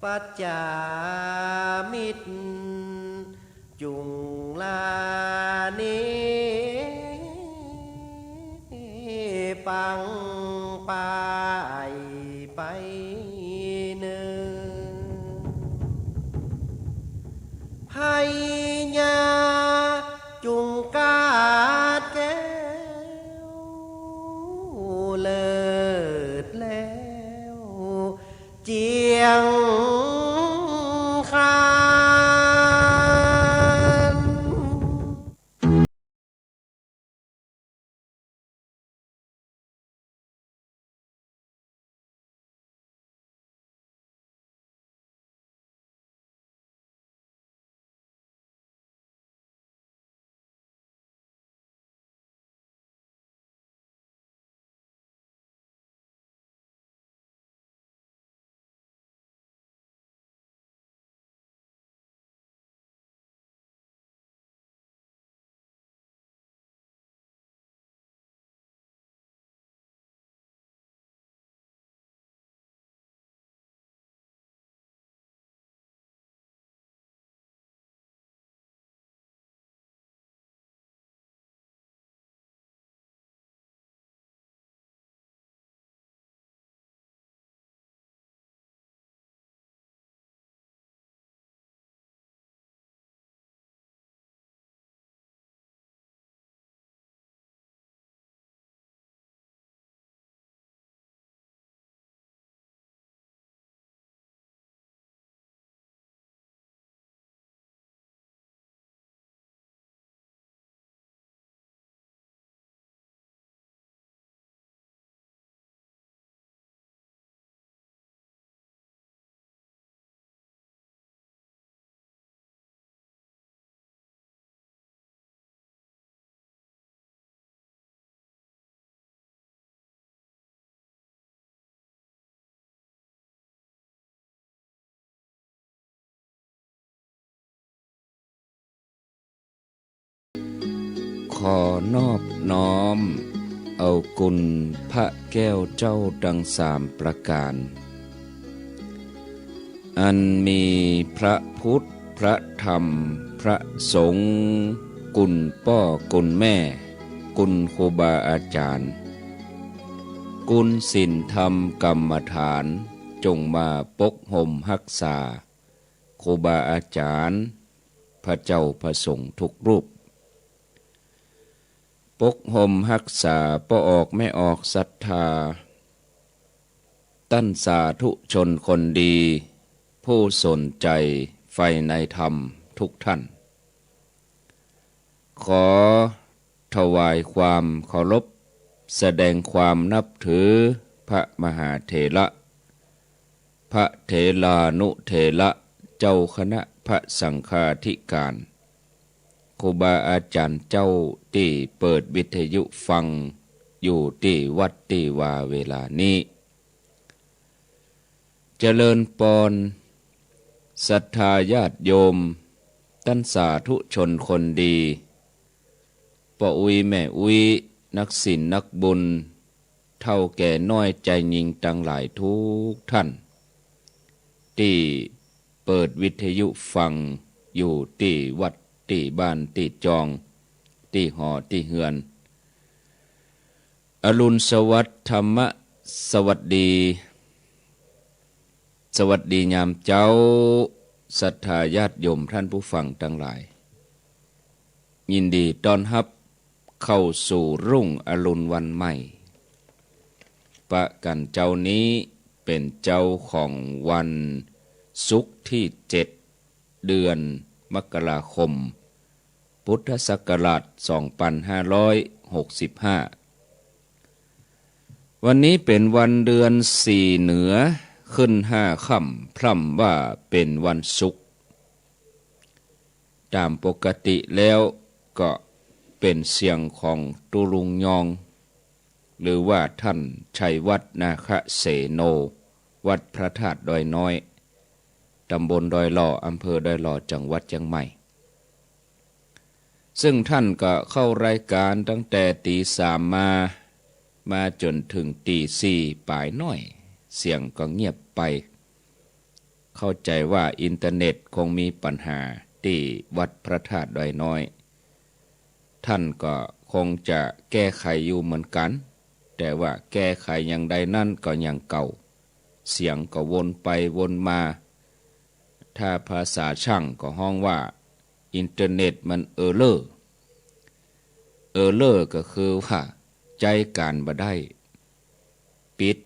ปัจจามิตรจุงลานิปังปายไปหนึ่งไพญาจุงกาดแก้วเลิศแล้วเจียงคานขอนอบน้อมเอากุลพระแก้วเจ้าดังสามประการอันมีพระพุทธพระธรรมพระสงฆ์กุลพ่อกุลแม่กุลครูบาอาจารย์กุลศีลธรรมกรรมฐานจงมาปกห่มรักษาครูบาอาจารย์พระเจ้าพระสงฆ์ทุกรูปปกห่มรักษาป้อออกไม่ออกศรัทธาตั้นสาธุชนคนดีผู้สนใจใฝ่ในธรรมทุกท่านขอถวายความเคารพแสดงความนับถือพระมหาเถระพระเถรานุเถระเจ้าคณะพระสังฆาธิการครูบาอาจารย์เจ้าที่เปิดวิทยุฟังอยู่ที่วัดที่วาเวลานี้เจริญปอนศรัทธาญาติโยมตั้นสาธุชนคนดีป้าอุยแม่อุยนักศีลนักบุญเท่าแก่น้อยใจยิงตั้งหลายทุกท่านที่เปิดวิทยุฟังอยู่ที่วัดที่บ้านที่จองที่หอที่เฮือนอรุณสวัสดิ์ธรรมะสวัสดีสวัสดียามเจ้าศรัทธาญาติโยมท่านผู้ฟังทั้งหลายยินดีต้อนรับเข้าสู่รุ่งอรุณวันใหม่ประกันเจ้านี้เป็นเจ้าของวันศุกร์ที่7เดือนมกราคมพุทธศักราช2565วันนี้เป็นวันเดือน4เหนือขึ้น5ค่ำพร่ำว่าเป็นวันศุกร์ตามปกติแล้วก็เป็นเสียงของตุลุงยองหรือว่าท่านชัยวัฒน์นาคเสโนวัดพระธาตุดอยน้อยตำบลดอยหล่ออำเภอดอยหล่อจังหวัดเชียงใหม่ซึ่งท่านก็เข้ารายการตั้งแต่ตี3มาจนถึงตี4ปลายน้อยเสียงก็เงียบไป เข้าใจว่าอินเทอร์เน็ตคงมีปัญหาที่วัดพระธาตุดอยน้อย ท่านก็คงจะแก้ไขอยู่เหมือนกัน แต่ว่าแก้ไขอย่างใดนั่นก็ยังเก่า เสียงก็วนไปวนมา ถ้าภาษาช่างก็ห้องว่าอินเทอร์เน็ตมันเออร์เลอร์ก็คือว่าใจการบ่ได้ปิด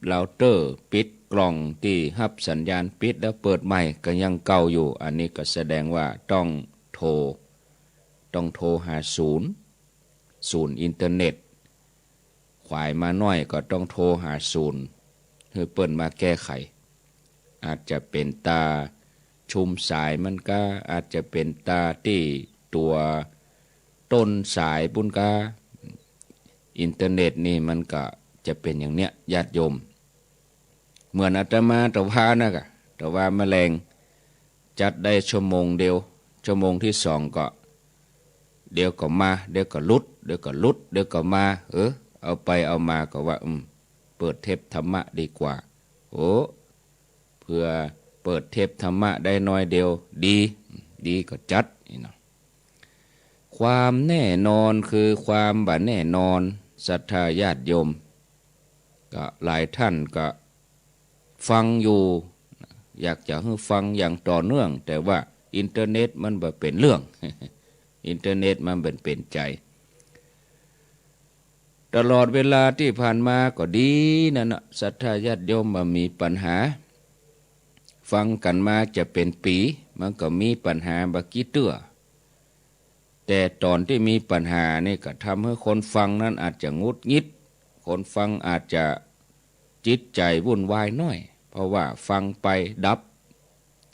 เราเตอร์ปิดกล่องที่รับสัญญาณปิดแล้วเปิดใหม่ก็ยังเก่าอยู่อันนี้ก็แสดงว่าต้องโทรหาศูนย์อินเทอร์เน็ตขวายมาน้อยก็ต้องโทรหาศูนย์เพื่อเปิดมาแก้ไขอาจจะเป็นตาชุมสายมันก็อาจจะเป็นตาที่ตัวต้นสายบุญกาอินเทอร์เน็ตนี่มันก็จะเป็นอย่างเนี้ยญาติโยมเหมือนอาตมาตะวานะกะตะวาแมลงจัดได้ชั่วโมงเดียวชั่วโมงที่สองก็เดี๋ยวก็มาเดี๋ยวก็ลุดเดี๋ยวก็มาเอาไปเอามาก็ว่าเปิดเทปธรรมะดีกว่าโอ้เพื่อเปิดเทปธรรมะได้น้อยเดียวดีก็จัดนี่เนาะความแน่นอนคือความบ่แน่นอนศรัทธาญาติโยมก็หลายท่านก็ฟังอยู่อยากจะให้ฟังอย่างต่อเนื่องแต่ว่าอินเทอร์เน็ตมันบ่เป็นเรื่อง อินเทอร์เน็ตมันเป็นใจตลอดเวลาที่ผ่านมาก็ดีนั่นนะศรัทธาญาติโยมมามีปัญหาฟังกันมาจะเป็นปีมันก็มีปัญหาบักกี้เตื้อแต่ตอนที่มีปัญหานี่ก็ทำให้คนฟังนั้นอาจจะงุดงิดคนฟังอาจจะจิตใจวุ่นวายน้อยเพราะว่าฟังไปดับ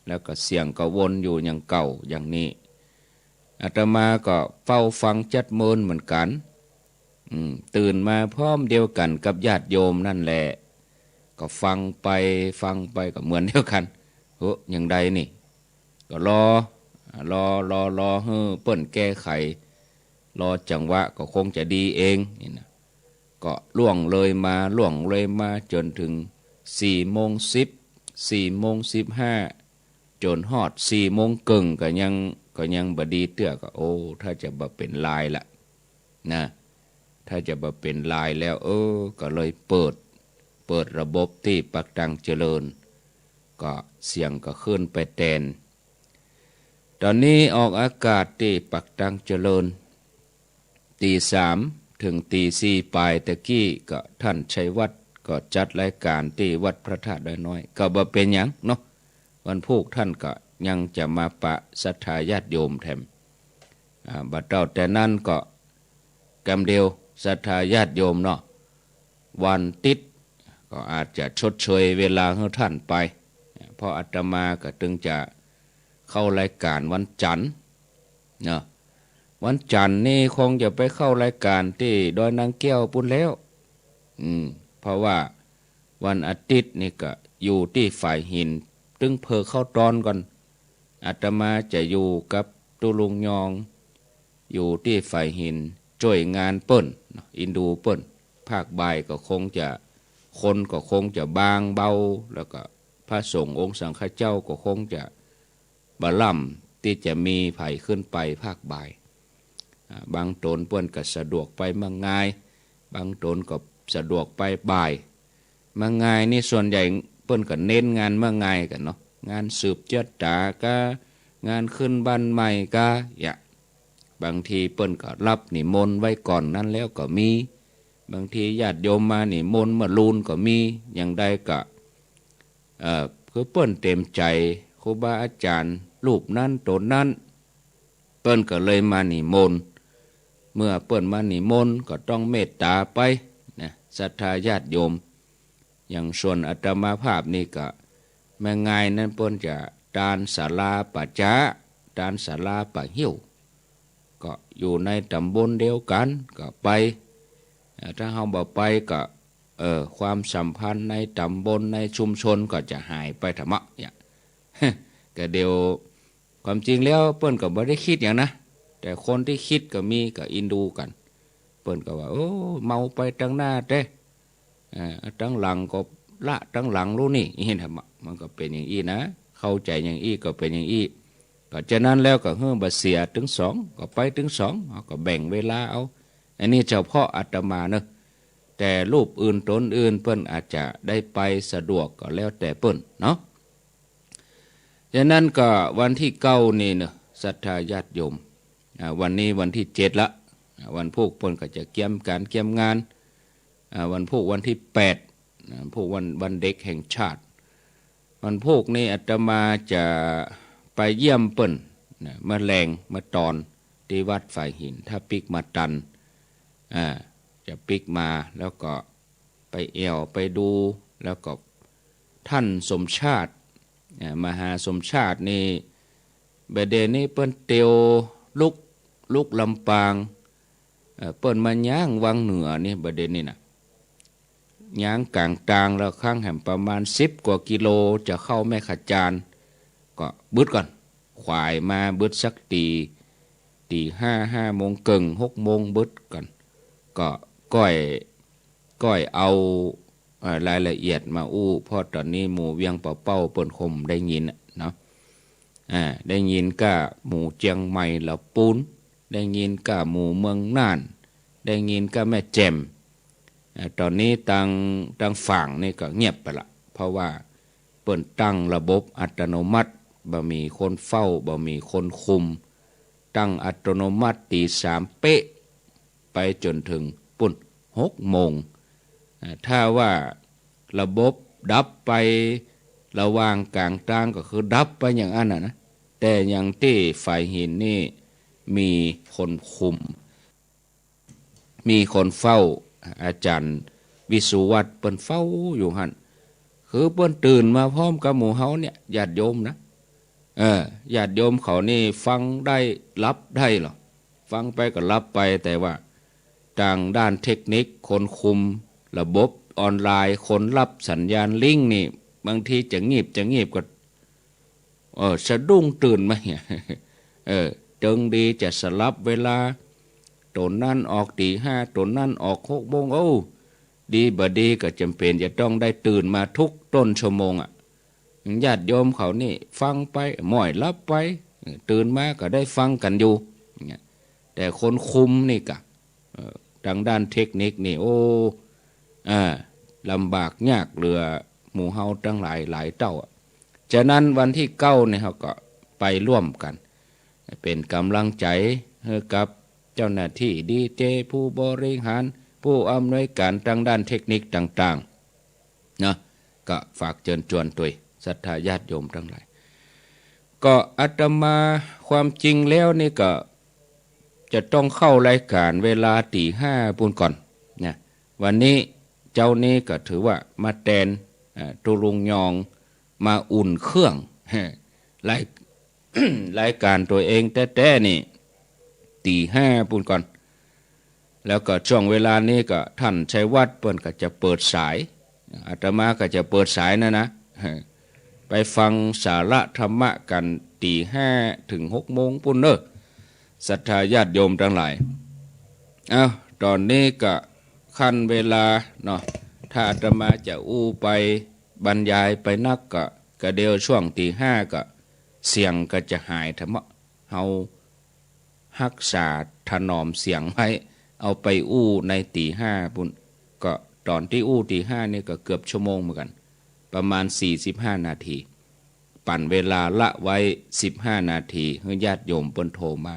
แล้วก็เสียงก็วนอยู่อย่างเก่าอย่างนี้อาตมาก็เฝ้าฟังจัดเมินเหมือนกันตื่นมาพร้อมเดียวกันกับญาติโยมนั่นแหละก็ฟังไปก็เหมือนเดียวกันอย่างใดนี่ก็รอให้เปิ้นแก้ไขรอจังหวะก็คงจะดีเองนี่นะก็ล่วงเลยมาจนถึง4:10 4:15จนฮอด4:30ก็ยังบ่ดีเตื้อก็ถ้าจะบ่เป็นลายละนะถ้าจะบ่เป็นลายแล้วก็เลยเปิดระบบที่ปักตังเจริญก็เสียงก็ขึ้นไปแทนตอนนี้ออกอากาศที่ปักตังเจริญตี3ถึงตี4ปลายตะกี้ก็ท่านชัยวัฒน์ก็จัดรายการที่วัดพระธาตุดอยน้อยก็บ่เป็นหยังเนาะวันพุธท่านก็ยังจะมาปะศรัทธาญาติโยมแถมบัดเจ้าแต่นั้นก็กำเดียวศรัทธาญาติโยมเนาะวันติดก็อาจจะชดเชยเวลาให้ท่านไปเพราะอาตมาก็ถึงจะเข้ารายการวันจันทร์เนาะวันจันทร์นี่คงจะไปเข้ารายการที่ดอยนางแก้วปุ่นแล้วเพราะว่าวันอาทิตย์นี่ก็อยู่ที่ฝ่ายหินตึงเพอเข้าตอนก่อนอาตมาจะอยู่กับตุลุงยองอยู่ที่ฝ่ายหินช่วยงานเปิ้นอินดูเปิ้นภาคบ่ายก็คงจะคนก็คงจะบางเบาแล้วก็พระสงฆ์องค์สังฆเจ้าก็คงจะบะล่ำที่จะมีไผ่ขึ้นไปภาคบ่ายบางตนเปิ้นก็สะดวกไปเมืองง่ายบางตนก็สะดวกไปบ่ายเมืองง่ายนี่ส่วนใหญ่เปิ้นก็เน้นงานเมืองง่ายกันเนาะงานสืบเจ้าตากางานขึ้นบ้านใหม่บางทีเปิ้นก็รับนิมนต์ไว้ก่อนนั้นแล้วก็มีบางทีญาติโยมมานิมนต์มาลูนก็มีอย่างใดก็คือเปิ้นเต็มใจครูบาอาจารย์รูปนั้นตนนั้นเปิ้นก็เลยมานิมนต์เมื่อเปิ้นมานิมนต์ก็ต้องเมตตาไปนะศรัทธาญาติโยมอย่างส่วนอาตมาภาพนี่ก็แม่ง่ายนั้นเปิ้นจะทานศาลาป่าช้าทานศาลาป่าหิ้วก็อยู่ในตำบลเดียวกันก็ไปถ้าเฮาบ่ไปก็ความสัมพันธ์ในตำบลในชุมชนก็จะหายไปธรรมะเนี่ย ก็เดียวความจริงแล้วเปิ้นก็บ่ได้คิดอย่างนะแต่คนที่คิดก็มีก็อินดูกันเปิ้นก็ว่าเมาไปตั้งหน้าเด้ตั้งหลังก็ ละตั้งหลังรู้นี่เห็นไหมมันก็เป็นอย่างอี้นะเข้าใจอย่างอี้ก็เป็นอย่างอี้ก็ฉะนั้นแล้วก็เฮือบเสียถึงสองก็ไปถึงสองก็แบ่งเวลาเอาอันนี้เฉพาะอาตมาเนอะแต่รูปอื่นตนอื่นเปิ้นอาจจะได้ไปสะดวกก็แล้วแต่เปิ้นเนาะฉะนั้นก็วันที่เก้านี่เนอะศรัทธาญาติโยมวันนี้วันที่7ละวันพุธเปิ้นก็จะเกี่ยมการเกี่ยมงานวันพุธวันที่8พุธวันเด็กแห่งชาติวันพุธนี้อาตมาจะไปเยี่ยมเปิ้นมาแรงมาตอนที่วัดฝ่ายหินถ้าปิกมาตันจะปิกมาแล้วก็ไปเอวไปดูแล้วก็ท่านสมชาติมหาสมชาตินี่บดเดนี้เปิ้นเตียวลุกลำปางเปิ้นมาย่างวังเหนือนี่บดเดนี้นะย่างกลางตางแล้วข้างแห่งประมาณ10 กว่ากิโลจะเข้าแม่ขจานก็บึดก่อนขวายมาบึดสักตี5 โมงเกิง6 โมงบึดก่อนก็ก้อยเอารายละเอียดมาเพราะตอนนี้หมู่เวียงเป่าเปิ้นคมได้ยินเนาะได้ยินก็หมู่เจียงใหม่ละปูนได้ยินก็หมู่เมืองน่านได้ยินก็แม่แจ่มตอนนี้ทางฝั่งนี่ก็เงียบไปละเพราะว่าเปิ้นตั้งระบบอัตโนมัติบ่มีคนเฝ้าบ่มีคนคุมตั้งอัตโนมัติตี3เป๊ะไปจนถึงปุ่น6 โมงถ้าว่าระบบดับไประหว่างกลางตางก็คือดับไปอย่างนั้นนะแต่อย่างที่ฝ่ายหินนี่มีคนคุมมีคนเฝ้าอาจารย์วิสุวัตเปิ้นเฝ้าอยู่หั่นคือเปิ้นตื่นมาพร้อมกับหมู่เฮาเนี่ยญาติโยมนะญาติโยมเขานี่ฟังได้รับได้หรอฟังไปก็รับไปแต่ว่าทางด้านเทคนิคคนคุมระบบออนไลน์คนรับสัญญาณลิงก์นี่บางทีจะงีบก็สะดุ้งตื่นมาเนี่ยจึงดีจะสลับเวลาตนนั้นออกตี 5ตนนั้นออก6 โมงดีบ่ดีก็จำเป็นจะต้องได้ตื่นมาทุกต้นชั่วโมงญาติโยมเขานี่ฟังไปหม่อยรับไปตื่นมาก็ได้ฟังกันอยู่แต่คนคุมนี่กะทางด้านเทคนิคนี่ลำบากยากเหลือหมู่เฮาตั้งหลายเต้าฉะนั้นวันที่9เนี่ยเขาก็ไปร่วมกันเป็นกำลังใจให้กับเจ้าหน้าที่ดีเจผู้บริหารผู้อำนวยการทางด้านเทคนิคต่างๆนะก็ฝากเชิญชวนตัวศรัทธาญาติโยมทั้งหลายก็อาตมาความจริงแล้วนี่ก็จะต้องเข้ารายการเวลาตี 5ปุ่นก่อนนะวันนี้เจ้านี้ก็ถือว่ามาแทนตุลุงยองมาอุ่นเครื่องรายการตัวเองแต่นี่ตี 5ปุ่นก่อนแล้วก็ช่วงเวลานี้ก็ท่านชัยวัฒน์เปิ้นก็จะเปิดสายอาตมาก็จะเปิดสายนะไปฟังสาระธรรมะกันตี 5 ถึง 6 โมงปุ่นเด้อศรัทธาญาติโยมทั้งหลายตอนนี้ก็ขั้นเวลาเนาะถ้าอาตมาจะไปบรรยายไปนักก็เดียวช่วงตี 5ก็เสียงก็จะหายธรรมะเฮารักษาถนอมเสียงไว้เอาไปในตี 5ปุ่นก็ตอนที่ตี 5นี่ก็เกือบชั่วโมงเหมือนกันประมาณ45 นาทีปั่นเวลาละไว้15 นาทีให้ญาติโยมเปิ้นโทรมา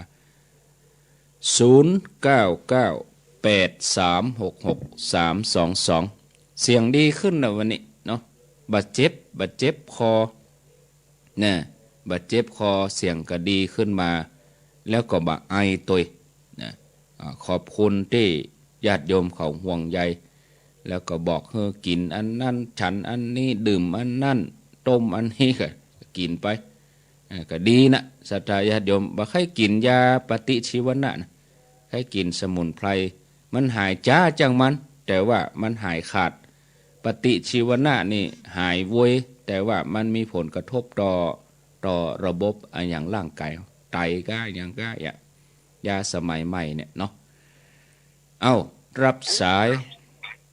0998366322เสียงดีขึ้นนะวันนี้เนาะบาดเจ็บคอบาดเจ็บคอเสียงก็ดีขึ้นมาแล้วก็บ่ไอตัวนะขอบคุณที่ญาติโยมเขาห่วงใยแล้วก็บอกให้กินอันนั้นฉันอันนี้ดื่มอันนั้นต้มอันนี้ก็กินไปก็ดีนะศรัทธาญาติโยมบ่ให้กินยาปฏิชีวนะนะให้กินสมุนไพรมันหายจ้าจังมันแต่ว่ามันหายขาดปฏิชีวนะนี่หายโวยแต่ว่ามันมีผลกระทบต่อระบบอย่างร่างกายไตก็อย่างก็ยาสมัยใหม่เนี่ยเนาะรับสาย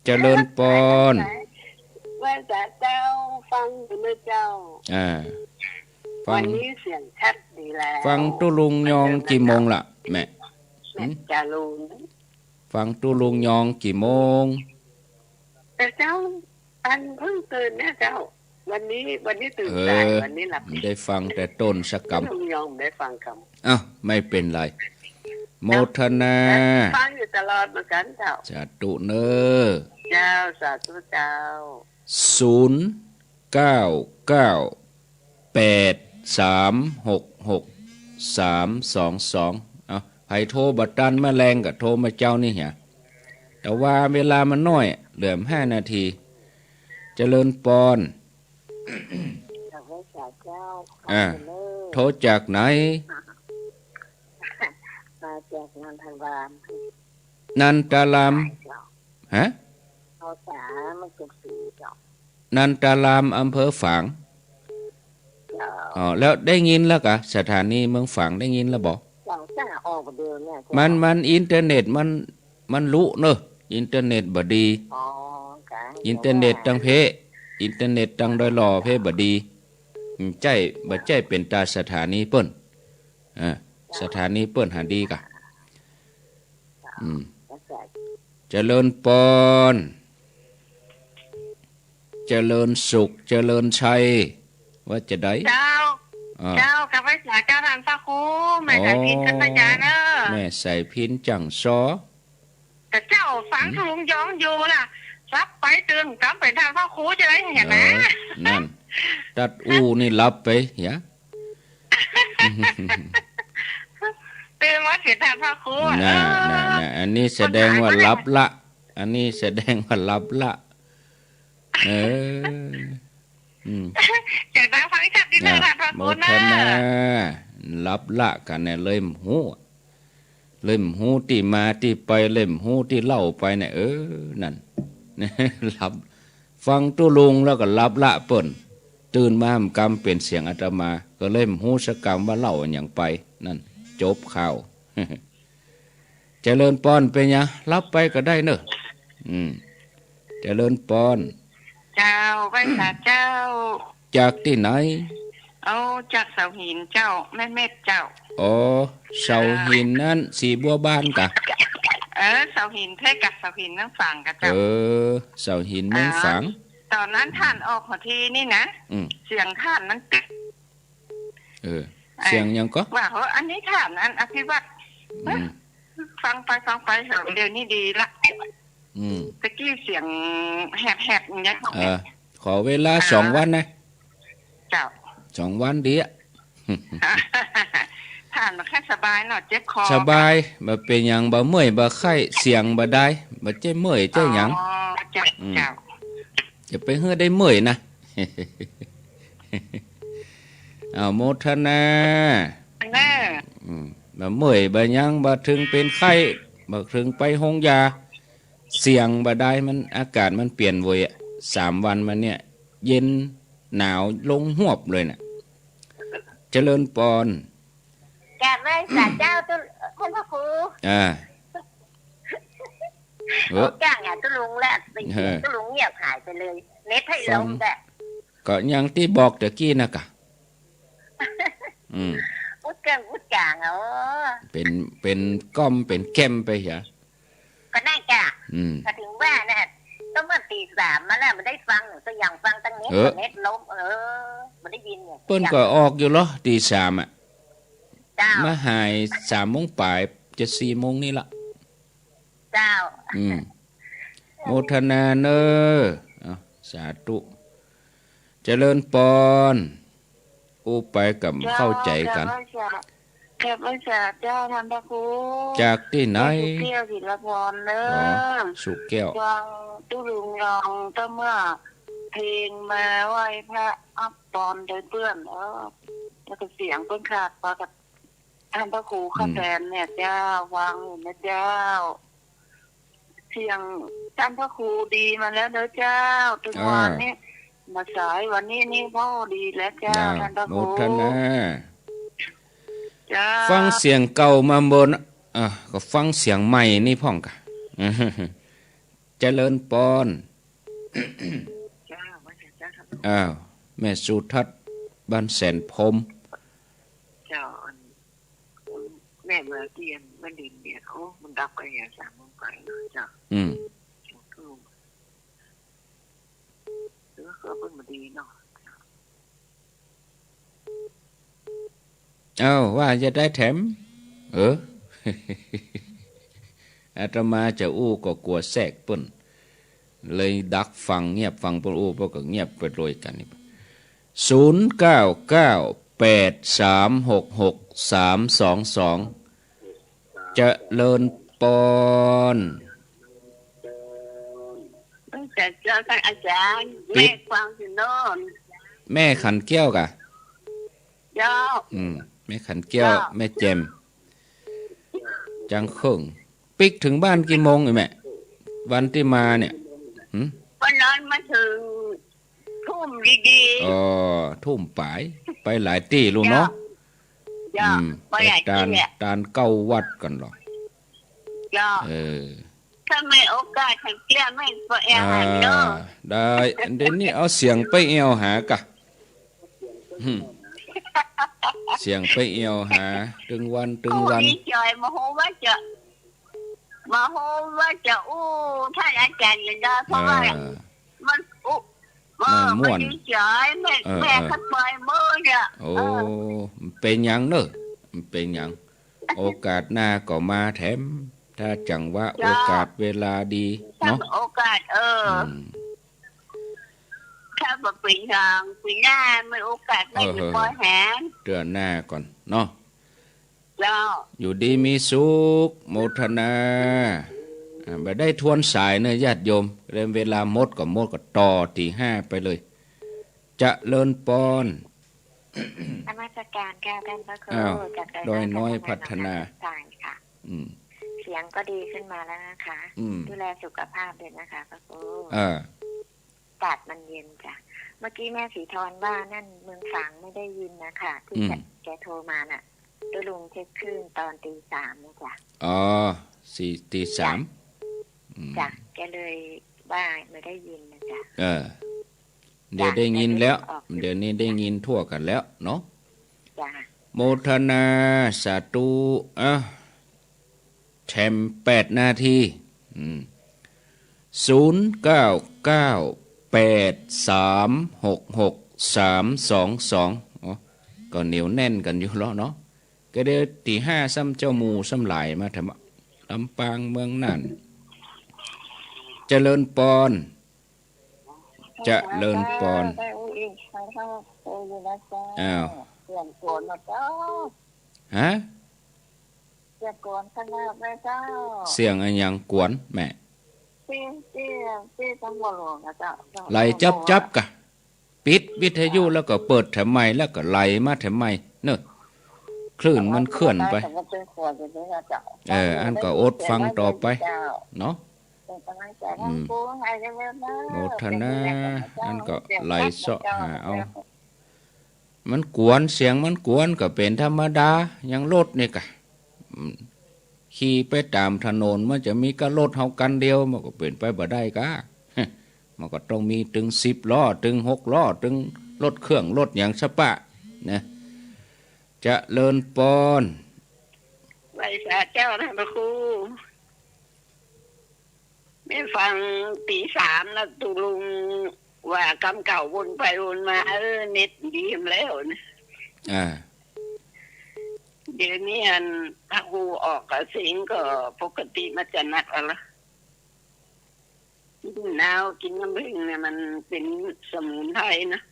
เจริญปอน ว่าจะเจ้าฟังอยู่นะเจ้า ฟั วั ง นนี้เสียงชัดดีแล้ว ฟังตุลุงยองกี่โมงล่ะแม่ แม่จะรู้นะ ฟังตุลุงยองกี่โมง แต่เจ้าอันเพิ่งตื่นนะเจ้า วันนี้ตื่นสายวันนี้หลับ ได้ฟังแต่ต้นสักก ลุงยองได้ฟังค ำอ้าวไม่เป็นไร โมทนา ำฟังอยู่ตลอดเหมือนกันเจ้า จาตุเนอ เจ้าสาธุเจ้า 0998366322เอาไผโทรบัดตันมาแรงกับโทรมาเจ้านี่เหรอแต่ว่าเวลามันน้อยเหลือ5 นาทีเจริญปอน สาธุเจ้า โทรจากไหน มาจากงานธันวา นันตารามฮะ เขาสามันเกือบสี่เจ้า นันตารามอำเภอฝาง เจ้า อ๋อแล้วได้ยินแล้วกะสถานีเมืองฝางได้ยินแล้วบอก เจ้าจ้าออกมาเดินเนี่ย มันอินเทอร์เน็ตมันรู้เนอะอินเทอร์เน็ตบดี อ๋อค่ะ อินเทอร์เน็ตตังเพอินเทอร์เน็ตตังดอยหล่อเพบดีใจบ่ใจเป็นตาสถานีเปิ้นสถานีเปิ้นหาดีกะเจริญปอนเจริญสุขเจริญชัยว่าจะได้ เจ้ากับพระเจ้าท่านพระครูแม่สายพินกันพระยาเนอะ แม่ใส่พินจังซอ แต่เจ้าฟังลุงย้องอยู่ล่ะรับไปตื่นกลับไปทางพระครูจะได้เห็นนะ นั่นตัดอูนี่รับไปเหีย ตื่นมาเสียทางพระครู น่ะอันนี้แสดงว่ารับละ อันนี้แสดงว่ารับละจากนั้นฟังชัดดีเลยทางพระ โม ครู ท นะ นารับละกันเนี่ยเลยหูที่มาที่ไปเล่มหูที่เล่าไปเนี่ยนั่น รับฟังตุลุงแล้วก็รับละเปิ่นตื่นมาทำกรรมเป็นเสียงอาตมา ก็เล่มหูสกรรมว่าเล่าอย่างไปนั่นจบข่าว เจริญปอนเป็นยังรับไปก็ได้เนอะเจริญปอน เจ้าพระเจ้า จากที่ไหน เอาจากเสาหินเจ้าแม่เม็ดเจ้า อ๋อเสาหินนั่นสีบัวบานกะ เสาหินเท่กับเสาหินนั่งฝั่งกับเจ้า เสาหินเมืองฝาง ตอนนั้นท่านออกหัวทีนี่นะเสียงท่านนั้น เสียงยังก็ ว่าอันนี้ท่านนั้นอภิวัตฟังไปเดี๋ยวนี้ดีละตะกี้เสียงแหบอย่างนี้ขอเวลา2 วันนะ เจ้า 2 วันดีอ่ะ ท่านมาแค่สบายหน่อยเจ็บคอ สบายบ่เป็นหยังบ่เมื่อยบ่ไข้เสียงบ่ได้บ่เจ็บเมื่อยเจ็บหยัง เจ้า อย่าไปเฮือได้เมื่อยนะ เอาโมทนาบ่เมื่อยบ่หยังบ่ถึงเป็นไข้บ่ถึงไปโรงยาเสียงบ่ได้มันอากาศมันเปลี่ยนบ่อย3 วันมาเนี่ยเย็นหนาวลงหวบเลยน่ะเจริญปอน แกไม่สาเจ้าตุท่านพระครูจ้างอ่ะตุลุงแล้วตุลุงเงียบหายไปเลยเน็ตให้ลงแต่ก็อย่างที่บอกตะกี้นะกะพูดเกินพูดจางเป็นก้อมเป็นแก้มไปเหรอก็ได้จ้ะก็ถึงว่านะต้องมาตี 3มาแล้วมันได้ฟังตัวอย่างฟังตั้งเน็ตล้มมันได้ยินเนี่ยเปิ้นก็ออกอยู่เหรอตี 3อ่ะมาหาย3 โมงปลายจะ4 โมงนี่ละเจ้าโมทนาเนอสาธุเจริญปอนไปกับเข้าใจกันแค่ไม่ทราบเจ้าท่านพระครูจากที่ไหนสุแก้วศิลปรเนอสุแก้วฟังตุลุงยองตั้งเมื่อเพลงมาไหว้พระอัปปอนโดยเพื่อนแล้วก็เสียงเพื่อนขาดพอกับท่านพระครูข้าแทนเนี่ยเจ้าวางอยู่นะเจ้าเสียงท่านพระครูดีมาแล้วเด้อเจ้าทุกวันนี้มาสายวันนี้นี่พ่อดีแล้วเจ้าท่านพระครูโมทนาฟังเสียงเก่ามาบนก็ฟังเสียงใหม่นี่พ่องกะเจริญปอน อ้าวแม่สุทัศน์บ้านแสนพรมเจ้าแม่เมื่อเตียนมันดินเนี่ยเขามันดับไปอย่าง3 โมงไปเจ้าแล้วก็เพิ่งมาดีเนาะอ้าวว่าจะได้แถมอาตมาจะอู้ก็กลัวแทรกเปิ้นเลยดักฟังเงียบฟังเปิ้นอู้เพราะก็เงียบไปโดยกันนี่0998366322เจริญปอนจะเจอกันอาจารย์แม่ฟังสิโน่นแม่ขันแก้วกะเจ้าแม่ขันแก้วแม่แจมจังครึ่งปิกถึงบ้านกี่โมงแม่วันที่มาเนี่ยวันนั้นมาถึงทุ่มดีๆอ๋อทุ่มปลายไปหลายที่ลูกเนาะไปตานเก้าวัดกันหรอถ้าไม่โอกาสขันแก้วไม่ไปแอลหาเนาะได้เดี๋ยวนี้เอาเสียงไปแอลหากะเสียงไปเอวหาตึงวันดีใจมาโหว่าจะอู้ท่านอาจารย์เลยนะเพราะว่ามันม่วนดีใจแม่ขัดไปมือเนี่ยโอ้เป็นยังเนอะเป็นยังโอกาสหน้าก็มาแถมถ้าจังว่าโอกาสเวลาดีเนาะโอกาสถ้าแบบปีหน้าไม่โอกาสไม่มีปล่อยแหนเดือนหน้าก่อนเนาะแล้วอยู่ดีมีสุขโมทนาไปได้ทวนสายเนื้อญาติโยมเริ่มเวลาหมดก็ต่อตี 5ไปเลยจะเลินปอนนมัสการแก้วท่านพระครูจากดอยน้อยพัฒนาค่ะเสียงก็ดีขึ้นมาแล้วนะคะดูแลสุขภาพด้วยนะคะพระครูอากาศมันเย็นจ้ะเมื่อกี้แม่สีทรว่านั่นเมืองฝางไม่ได้ยินนะคะที่แกโทรมาน่ะด้วยลุงเช็คคลื่นตอนตี 3นะจ๊ะอ๋อตี 3จ้ะแกเลยว่าไม่ได้ยินนะจ๊ะเดี๋ยวได้ยินแล้วเดี๋ยวนี้ได้ยินทั่วกันแล้วเนาะจ้ะโมทนาสาธุแถม8 นาที0998366322ก็เหนียวแน่นกันอยู่แล้วเนาะก็เดี๋ยวตี 5ซ้ำเจ้าหมู่ซ้ำหลายมาทำลำปางเมืองน่านเจริญปอนเจริญปอนอ้าวฮะเสียงอะไรยังกวนแม่ไหลจับกะปิดวิทยุแล้วก็เปิดแถมไมแล้วก็ไหลมาแถมไมเนอะคลื่นมันเคลื่อนไปอันก็อดฟังต่อไปเนาะโมทนาอันก็ไหลเสาะหาเอามันกวนเสียงมันกวนก็เป็นธรรมดายังรถนี่กะขี่ไปตามถนนมันจะมีก็รถเฮากันเดียวมันก็เป็นไปบ่ได้กะมันก็ต้องมีถึง10 ล้อถึง6 ล้อถึงรถเครื่องรถอย่างสปะนะจะเลินปอนไหวสาเจ้าท่านพระครูไม่ฟังตี 3แล้วตุลุงว่ากำเก่าวนไปวนมาเน็ตดีแล้วนะเดี๋ยวนี้อันพระครูออกกับสิงก็ปกติมันจะนักอะไรหนาวกินน้ำผึ้งเนี่ยมันเป็นสมุนไพรนะ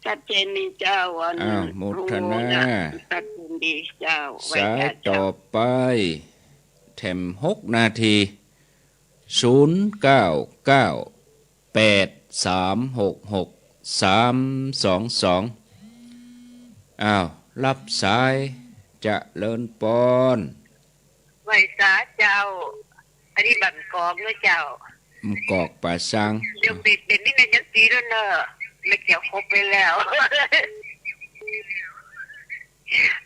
ชัดเจนดีเจ้าวันโมทนาชัดเจนดีเจ้าสายต่อไปแถม6 นาที0998366322รับสายจะเลินปอนไหวสาเจ้าอันนี้บั่นกอกเลยเจ้ากอกป่าซังเดี๋ยวเด็ดนี่นะยังตีแล้วเนอะไม่เกี่ยวครบไปแล้ว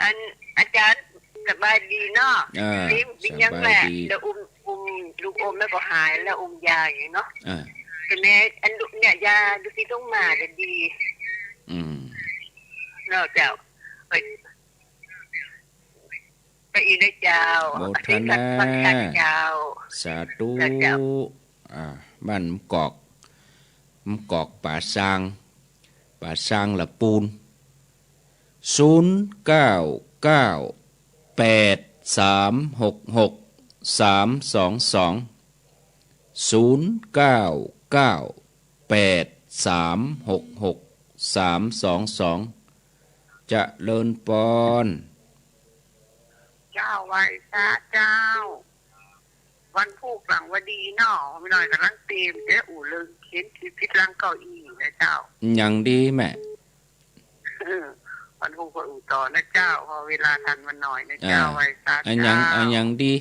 อันอาจารย์สบายดีเนาะสบายดีเดี๋ยวอุ้มลูกอมแล้วก็หายแล้วยาอย่างเนาะ แต่แม่อันดุเนี่ยยาดูสิต้องมาแต่ดี อืม นอกจากไปอีกได้เจ้า โมทนา วันจันทร์เจ้า สาธุ เจ้า บ้านมกอกป่าซางละปูน0993663322จะเลินปอน เจ้าไว้ซะเจ้า วันพูกหลังวดีเนาะไม่น้อยกับลังเต็มเจ้าอู่เลยเข็นพิษลังเก้าอี้นะเจ้า ยังดีแม่ วันพูกก็อู่ต่อนะเจ้าพอเวลาทันมันหน่อยนะเจ้าไว้ซะ อัน เจ้า ยังดี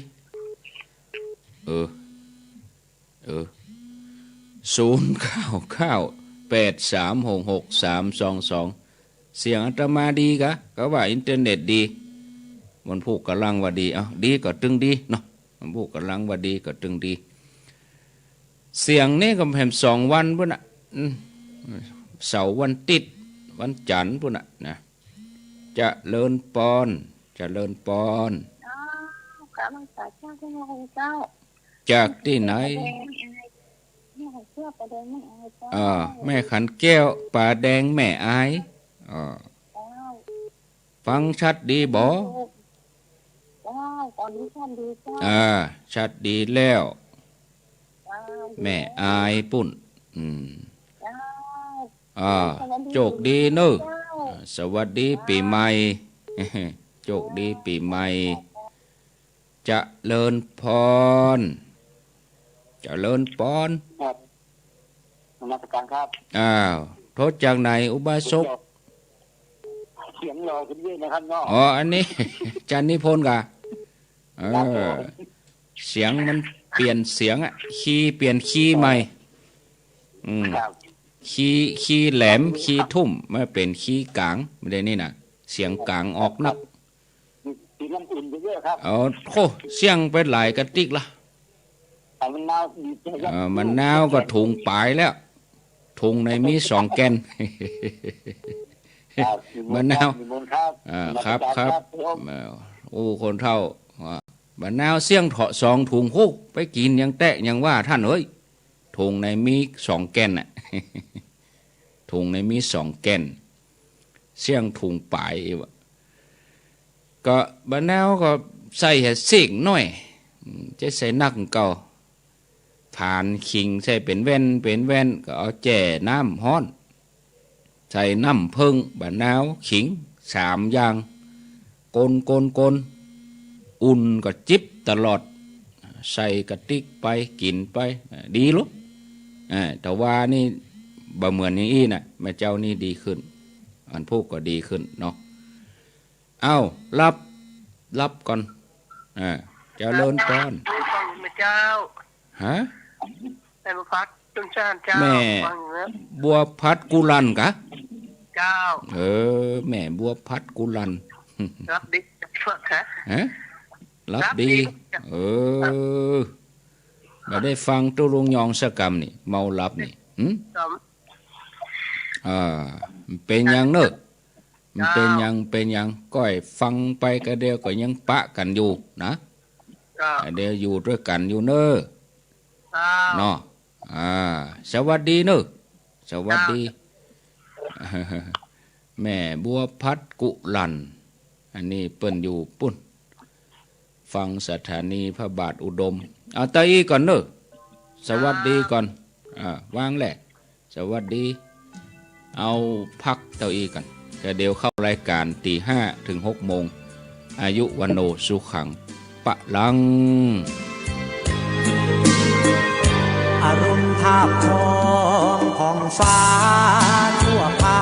0998366322เสียงอาตมาดีกะก็ว่าอินเทอร์เน็ตดีมันพูดกำลังว่าดีดีก็ตึงดีเนาะมันพูดกำลังว่าดีก็ตึงดี เสียงนี่ก็แผ่น2 วันพุ่นน่ะเสาร์วันติดวันจันทร์พุ่นน่ะนะจะเลินปอนกำลังสาเจ้าที่มาเจ้า จากที่ไหนแม่ขันแก้วป่าแดงแม่อายฟังชัดดีบ่ชัดดีแล้วแม่อายปุ่นโชคดีเนอะสวัสดีปีใหม่โชคดีปีใหม่จะเลินพรจะเลินปอนครับนมัสการครับโทษจากไหนอุบาสกเสียงรอขึ้นเยอะนะครับเนาะอันนี้ จันนิพนธ์กะเสียงมันเปลี่ยนเสียงคีย์เปลี่ยนคีย์ใหม่คีย์แหลมคีย์ทุ่มไม่เป็นคีย์กลางไม่ได้นี่นะเสียงกลางออกนักสีน้ำอุ่นไปเยอะครับเสียงไปหลายกระติกละมันนาวก็ถุงปลายแล้วถุงในมี2 แกนมันนาวครับคนเท่ามันนาวเสี่ยงเถาะ2 ถุงคุกไปกินยังแตะยังว่าท่านเอ้ยถุงในมี2 แกนน่ะถุงในมี2 แกนเสี่ยงถุงปลายก็มันนาวก็ใส่แค่เสียงหน่อยจะใส่นักเก่าผ่านขิงใส่เป็นแว่นก็เอาแจ่น้ำฮ้อนใส่น้ำผึ้งบะนาวขิง3 อย่างกลอุ่นก็จิบตลอดใส่กระติกไปกินไปดีลุแต่ว่านี่บ่เหมือนอย่างอี้น่ะแม่เจ้านี่ดีขึ้นอันพวกก็ดีขึ้นเนาะรับก่อนเจ้าเลินก่อนแม่เจ้าฮะแม่บัวพัดจุนชานเจ้าแม่บัวพัดกุลันกะเจ้าแม่บัวพัดกุลันรับดีฟังฮะรับดีมาได้ฟังตุลุงยองสกรรมนี่เมารับนี่เป็นยังเนอะเป็นยังก้อยฟังไปก็เดียวก็ยังปะกันอยู่นะเดี๋ยวอยู่ด้วยกันอยู่เนอะเนาะสวัสดีเนอะสวัสดีแม่บัวพัดกุลันอันนี้เปิ้นอยู่ปุ่นฟังสถานีพระบาทอุดมเอาตาอีก่อนเนอะสวัสดีก่อนวางแหละสวัสดีเอาพักเต้าอีกันเดี๋ยวเข้ารายการตี 5 ถึง 6 โมงอายุวันโนสุขังปะลังอรุณทาบทองของฟ้าทั่วฟ้า